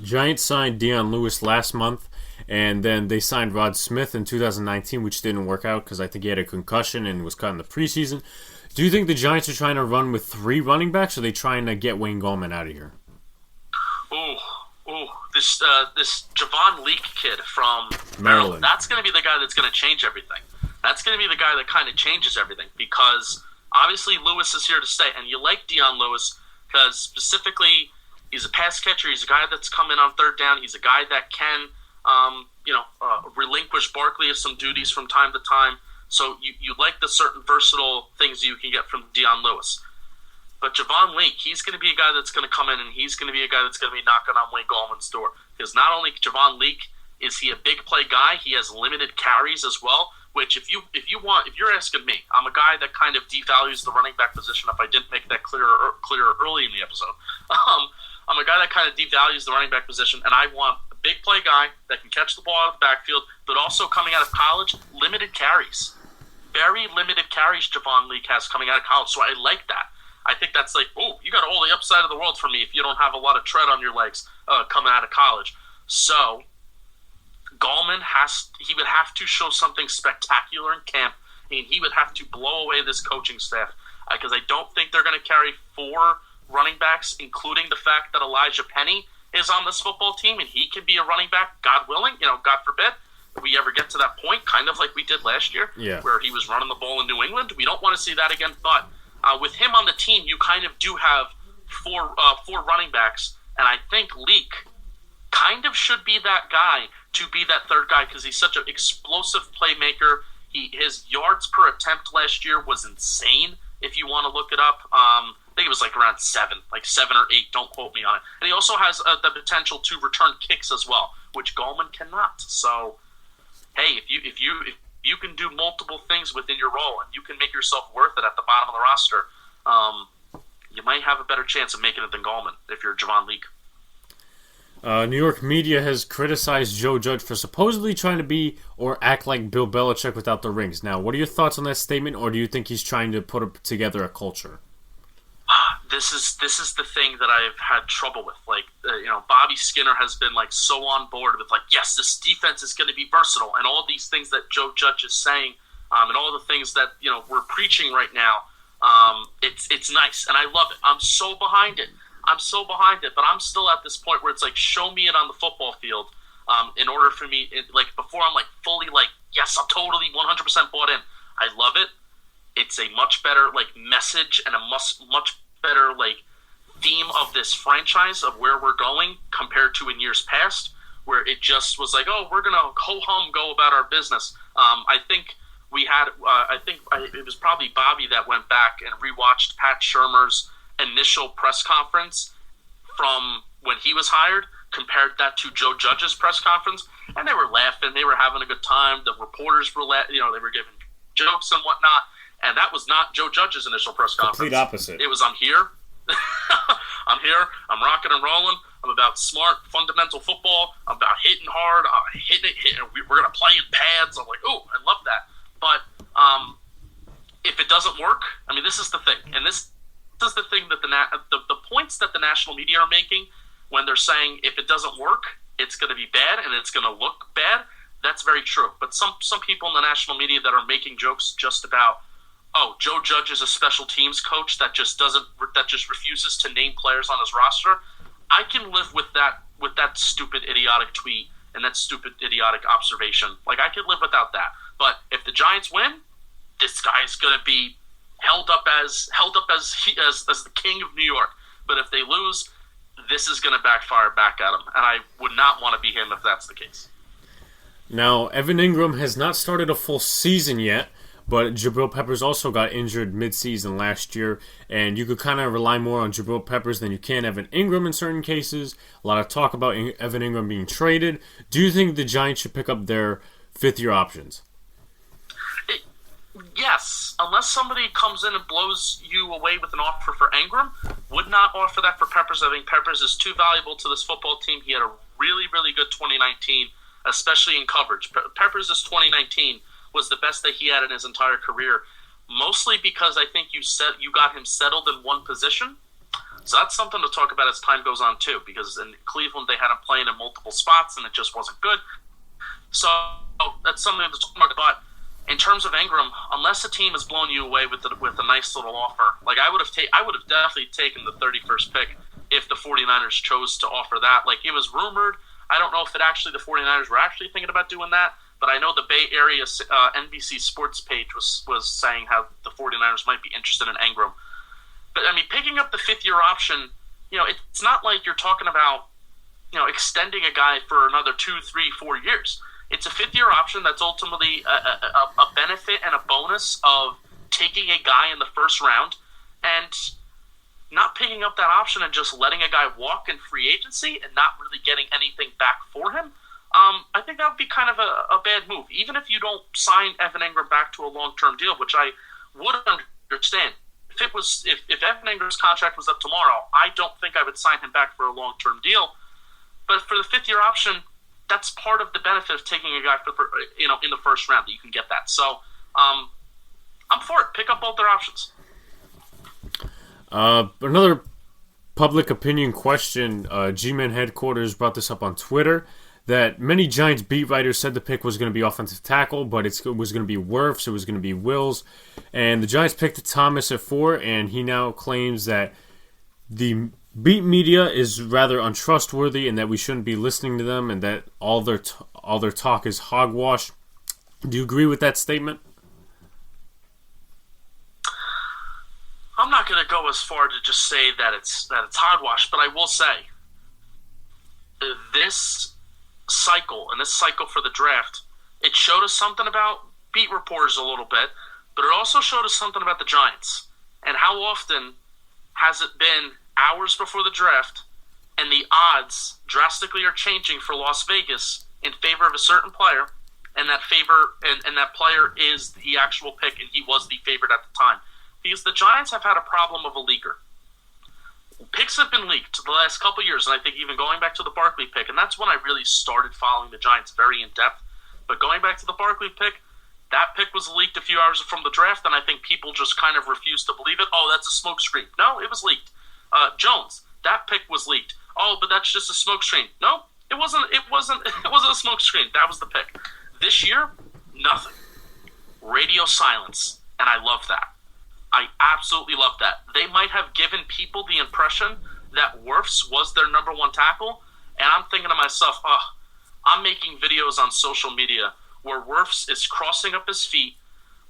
Giants signed Dion Lewis last month, and then they signed Rod Smith in 2019, which didn't work out because I think he had a concussion and was cut in the preseason. Do you think the Giants are trying to run with 3 running backs, or are they trying to get Wayne Gallman out of here? This Javon Leake kid from Maryland, that's going to be the guy that's going to change everything. That's going to be the guy that kind of changes everything because obviously Lewis is here to stay, and you like Dion Lewis because specifically he's a pass catcher. He's a guy that's come in on third down. He's a guy that can, relinquish Barkley of some duties from time to time. So you like the certain versatile things you can get from Dion Lewis. But Javon Leake, he's going to be a guy that's going to come in, and he's going to be a guy that's going to be knocking on Wayne Gallman's door. Because not only Javon Leake is he a big play guy, he has limited carries as well. Which, if you're asking me, I'm a guy that kind of devalues the running back position. If I didn't make that clearer early in the episode, I'm a guy that kind of devalues the running back position, and I want a big play guy that can catch the ball out of the backfield, but also coming out of college, limited carries, very limited carries. Javon Leake has coming out of college, so I like that. I think that's like, you got all the upside of the world for me if you don't have a lot of tread on your legs coming out of college. So Gallman he would have to show something spectacular in camp, and he would have to blow away this coaching staff because I don't think they're going to carry 4 running backs, including the fact that Elijah Penny is on this football team, and he can be a running back, God willing, God forbid, if we ever get to that point, kind of like we did last year, where he was running the ball in New England. We don't want to see that again, but with him on the team, you kind of do have 4 running backs, and I think Leake kind of should be that guy to be that third guy because he's such an explosive playmaker. His yards per attempt last year was insane. If you want to look it up, I think it was like around 7 or 8. Don't quote me on it. And he also has the potential to return kicks as well, which Gallman cannot. So, hey, if you can do multiple things within your role and you can make yourself worth it at the bottom of the roster, you might have a better chance of making it than Gallman if you're Javon Leake. New York media has criticized Joe Judge for supposedly trying to be or act like Bill Belichick without the rings. Now, what are your thoughts on that statement, or do you think he's trying to put together a culture? This is the thing that I've had trouble with. Bobby Skinner has been so on board with yes, this defense is going to be versatile, and all these things that Joe Judge is saying, and all the things that we're preaching right now. It's nice, and I love it. I'm so behind it. But I'm still at this point where it's show me it on the football field in order for me, before I'm fully yes, I'm totally 100% bought in. I love it. It's a much better message and a much better theme of this franchise of where we're going compared to in years past where it just was we're going to ho-hum go about our business. I think we had, it was probably Bobby that went back and rewatched Pat Shurmur's initial press conference from when he was hired, compared that to Joe Judge's press conference, and they were laughing, they were having a good time. The reporters were, they were giving jokes and whatnot. And that was not Joe Judge's initial press conference. Complete opposite. It was, I'm here. I'm rocking and rolling. I'm about smart, fundamental football. I'm about hitting hard. Hitting it. We're going to play in pads. I'm like, oh, I love that. But if it doesn't work, I mean, this is the thing. And this is the thing that the points that the national media are making when they're saying if it doesn't work, it's going to be bad and it's going to look bad. That's very true. But some people in the national media that are making jokes just about, oh, Joe Judge is a special teams coach that just refuses to name players on his roster. I can live with that stupid, idiotic tweet and that stupid, idiotic observation. Like, I could live without that. But if the Giants win, this guy's going to be held up as the king of New York. But if they lose, this is going to backfire back at him, and I would not want to be him if that's the case. Now, Evan Ingram has not started a full season yet, but Jabril Peppers also got injured mid-season last year, and you could kind of rely more on Jabril Peppers than you can Evan Ingram in certain cases. A lot of talk about Evan Ingram being traded. Do you think the Giants should pick up their fifth-year options? Yes, unless somebody comes in and blows you away with an offer for Ingram, would not offer that for Peppers. I think Peppers is too valuable to this football team. He had a really, really good 2019, especially in coverage. Peppers' 2019 was the best that he had in his entire career, mostly because I think you got him settled in one position. So that's something to talk about as time goes on too, because in Cleveland they had him playing in multiple spots and it just wasn't good. So that's something to talk about. In terms of Ingram, unless a team has blown you away with a nice little offer, like I would have definitely taken the 31st pick if the 49ers chose to offer that. Like, it was rumored. I don't know if the 49ers were actually thinking about doing that, but I know the Bay Area NBC Sports page was saying how the 49ers might be interested in Ingram. But, I mean, picking up the fifth-year option, it's not like you're talking about, extending a guy for another 2, 3, 4 years. It's a fifth-year option that's ultimately a benefit and a bonus of taking a guy in the first round and not picking up that option and just letting a guy walk in free agency and not really getting anything back for him. I think that would be kind of a bad move. Even if you don't sign Evan Ingram back to a long-term deal, which I would understand. If Evan Ingram's contract was up tomorrow, I don't think I would sign him back for a long-term deal. But for the fifth-year option, that's part of the benefit of taking a guy in the first round that you can get that. So I'm for it. Pick up both their options. Another public opinion question. G-Man headquarters brought this up on Twitter that many Giants beat writers said the pick was going to be offensive tackle, but it was going to be Wirfs, it was going to be Wills, and the Giants picked Thomas at 4, and he now claims that the beat media is rather untrustworthy and that we shouldn't be listening to them and that all their talk is hogwash. Do you agree with that statement? I'm not going to go as far to just say that it's hogwash, but I will say this cycle for the draft, it showed us something about beat reporters a little bit, but it also showed us something about the Giants and how often has it been hours before the draft, and the odds drastically are changing for Las Vegas in favor of a certain player, and that player is the actual pick, and he was the favorite at the time. Because the Giants have had a problem of a leaker. Picks have been leaked the last couple of years, and I think even going back to the Barkley pick, and that's when I really started following the Giants very in depth. But going back to the Barkley pick, that pick was leaked a few hours from the draft, and I think people just kind of refused to believe it. Oh, that's a smokescreen. No, it was leaked. Jones, that pick was leaked. Oh, but that's just a smokescreen. No, it wasn't. It wasn't a smokescreen. That was the pick. This year, nothing. Radio silence, and I love that. I absolutely love that. They might have given people the impression that Wirfs was their number one tackle, and I'm thinking to myself, I'm making videos on social media where Wirfs is crossing up his feet.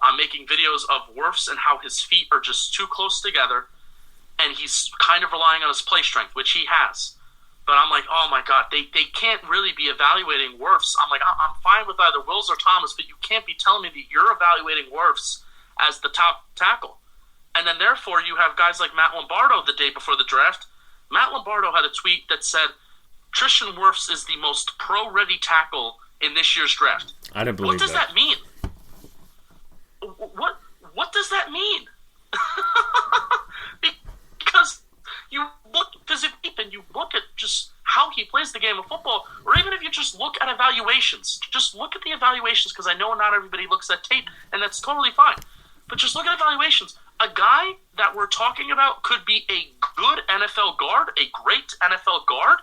I'm making videos of Wirfs and how his feet are just too close together, and he's kind of relying on his play strength, which he has. But I'm like, oh my God, they can't really be evaluating Wirfs. I'm like, I'm fine with either Wills or Thomas, but you can't be telling me that you're evaluating Wirfs as the top tackle. And then therefore you have guys like Matt Lombardo the day before the draft. Matt Lombardo had a tweet that said, Tristan Wirfs is the most pro-ready tackle in this year's draft. I don't believe that. What does that mean? What does that mean? Because if you look at just how he plays the game of football, or even if you just look at evaluations, just look at the evaluations, because I know not everybody looks at tape, and that's totally fine. But just look at evaluations. A guy that we're talking about could be a good NFL guard, a great NFL guard.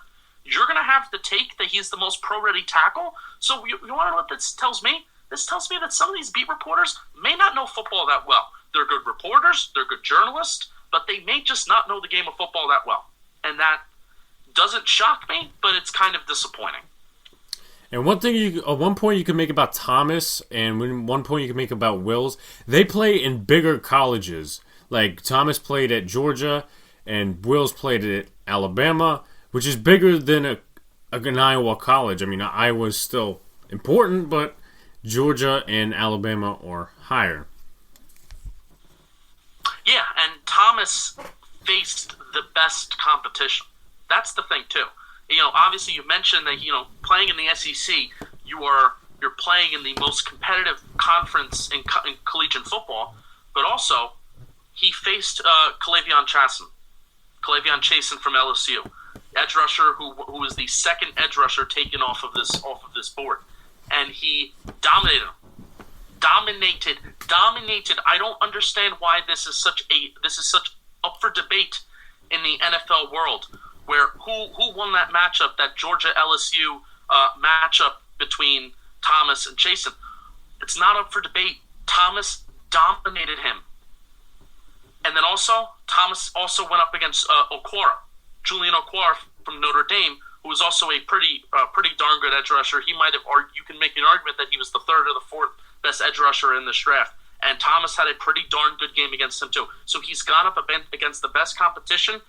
You're going to have to take that he's the most pro-ready tackle. So you want to know what this tells me? This tells me that some of these beat reporters may not know football that well. They're good reporters, they're good journalists, but they may just not know the game of football that well. And that doesn't shock me, but it's kind of disappointing. And one point you can make about Thomas, and one point you can make about Wills, they play in bigger colleges. Like Thomas played at Georgia, and Wills played at Alabama, which is bigger than an Iowa college. I mean, Iowa's still important, but Georgia and Alabama are higher. Yeah, and Thomas faced the best competition. That's the thing, too. Obviously you mentioned that, playing in the SEC, you're playing in the most competitive conference in collegiate football, but also he faced K'Lavon Chasen from LSU, edge rusher who was the second edge rusher taken off of this board, and he dominated him. Dominated. I don't understand why this is such up for debate in the NFL world. Where who won that matchup, that Georgia LSU matchup between Thomas and Chasen? It's not up for debate. Thomas dominated him, and then also Thomas also went up against Julian Okwara from Notre Dame, who was also a pretty darn good edge rusher. He might have, or you can make an argument that he was the third or the fourth best edge rusher in this draft. And Thomas had a pretty darn good game against him too. So he's gone up against the best competition.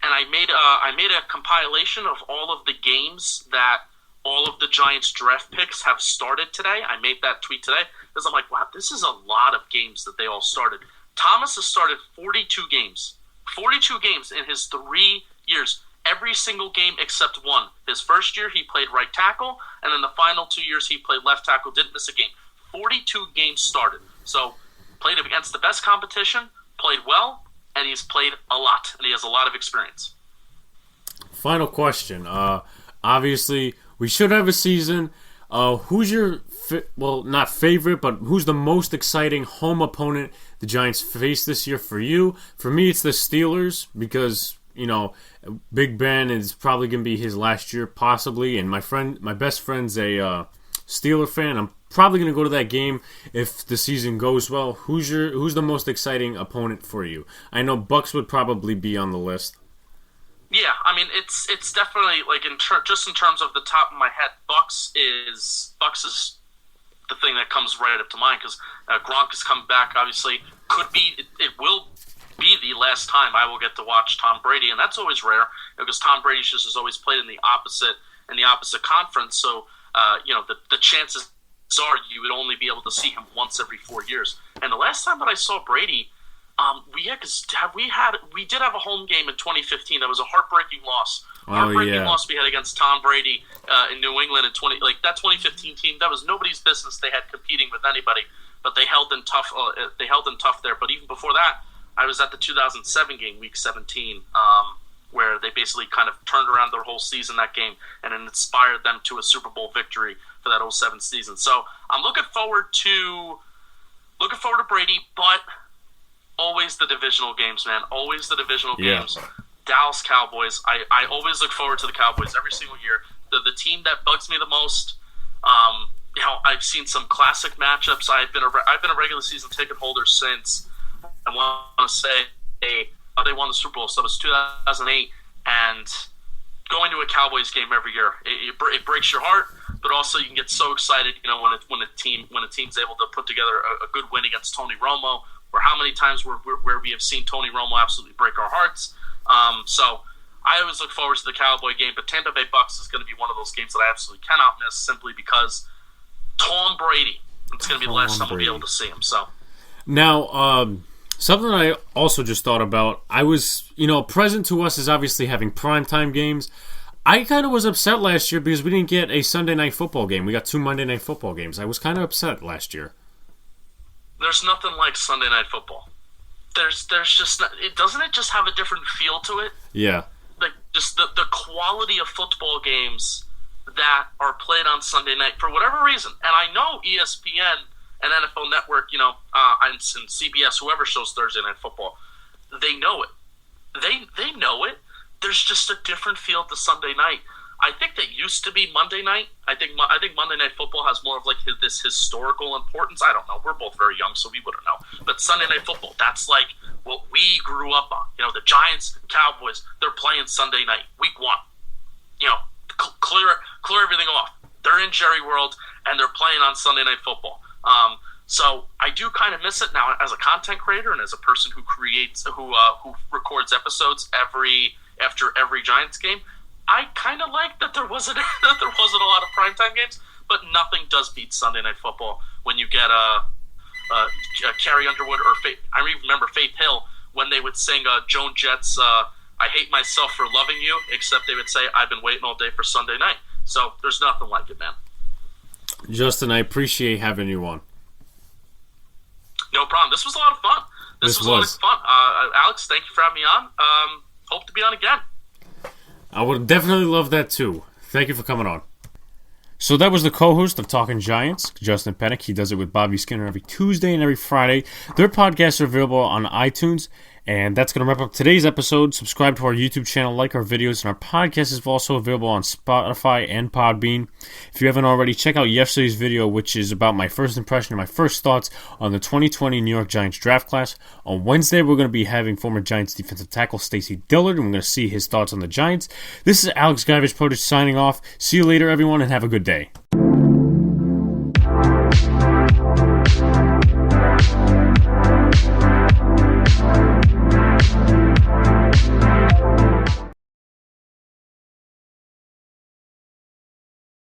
And I made a compilation of all of the games that all of the Giants draft picks have started today. I made that tweet today because I'm like, wow, this is a lot of games that they all started. Thomas has started 42 games. 42 games in his 3 years. Every single game except one. His first year, he played right tackle, and then the final 2 years, he played left tackle, didn't miss a game. 42 games started. So, played against the best competition, played well, and he's played a lot, and he has a lot of experience. Final question. Obviously, we should have a season. Who's your, not favorite, but who's the most exciting home opponent the Giants face this year for you? For me, it's the Steelers because, Big Ben is probably going to be his last year, possibly, and my best friend's a Steeler fan. I'm probably going to go to that game if the season goes well. Who's the most exciting opponent for you? I know Bucks would probably be on the list. Yeah, I mean it's definitely like just in terms of the top of my head, Bucks is the thing that comes right up to mind because Gronk has come back. Obviously, it will be the last time I will get to watch Tom Brady, and that's always rare because Tom Brady just has always played in the opposite conference. So the chances are you would only be able to see him once every 4 years. And the last time that I saw Brady, we did have a home game in 2015. That was a heartbreaking loss. Loss we had against Tom Brady in New England in that 2015 team. That was nobody's business. They had competing with anybody, but they held in tough. They held in tough there. But even before that, I was at the 2007 game, Week 17, where they basically kind of turned around their whole season that game, and it inspired them to a Super Bowl victory for that 07 season. So I'm looking forward to Brady, but always the divisional games, man. Always the divisional games. Dallas Cowboys. I always look forward to the Cowboys every single year. They're the team that bugs me the most. I've seen some classic matchups. I've been a regular season ticket holder since I want to say they won the Super Bowl. So it was 2008, and going to a Cowboys game every year, it breaks your heart, but also you can get so excited, when a team's able to put together a good win against Tony Romo. Or how many times where we have seen Tony Romo absolutely break our hearts. So I always look forward to the Cowboy game, but Tampa Bay Bucks is going to be one of those games that I absolutely cannot miss simply because Tom Brady. It's going to be the last time we'll be able to see him. So now, something I also just thought about, I was, present to us is obviously having primetime games. I kind of was upset last year because we didn't get a Sunday Night Football game. We got 2 Monday Night Football games. I was kind of upset last year. There's nothing like Sunday Night Football. There's just not, doesn't it just have a different feel to it? Yeah. Like just the quality of football games that are played on Sunday night for whatever reason. And I know ESPN and NFL Network, and CBS, whoever shows Thursday Night Football, they know it. They know it. There's just a different feel to Sunday night. I think that used to be Monday night. I think Monday Night Football has more of like this historical importance. I don't know. We're both very young, so we wouldn't know. But Sunday Night Football, that's like what we grew up on. The Giants, Cowboys, they're playing Sunday night, week 1. Clear everything off. They're in Jerry World, and they're playing on Sunday Night Football. So I do kind of miss it now as a content creator and as a person who records episodes after every Giants game. I kind of like that there wasn't a lot of primetime games, but nothing does beat Sunday Night Football when you get Carrie Underwood or I remember Faith Hill when they would sing Joan Jett's "I Hate Myself for Loving You," except they would say "I've been waiting all day for Sunday night." So there's nothing like it, man. Justin, I appreciate having you on. No problem. This was a lot of fun. This was a lot of fun. Alex, thank you for having me on. Hope to be on again. I would definitely love that too. Thank you for coming on. So that was the co-host of Talking Giants, Justin Penik. He does it with Bobby Skinner every Tuesday and every Friday. Their podcasts are available on iTunes. And that's going to wrap up today's episode. Subscribe to our YouTube channel, like our videos, and our podcast is also available on Spotify and Podbean. If you haven't already, check out yesterday's video, which is about my first impression and my first thoughts on the 2020 New York Giants draft class. On Wednesday, we're going to be having former Giants defensive tackle Stacey Dillard, and we're going to see his thoughts on the Giants. This is Alex Guyvich-Podich signing off. See you later, everyone, and have a good day.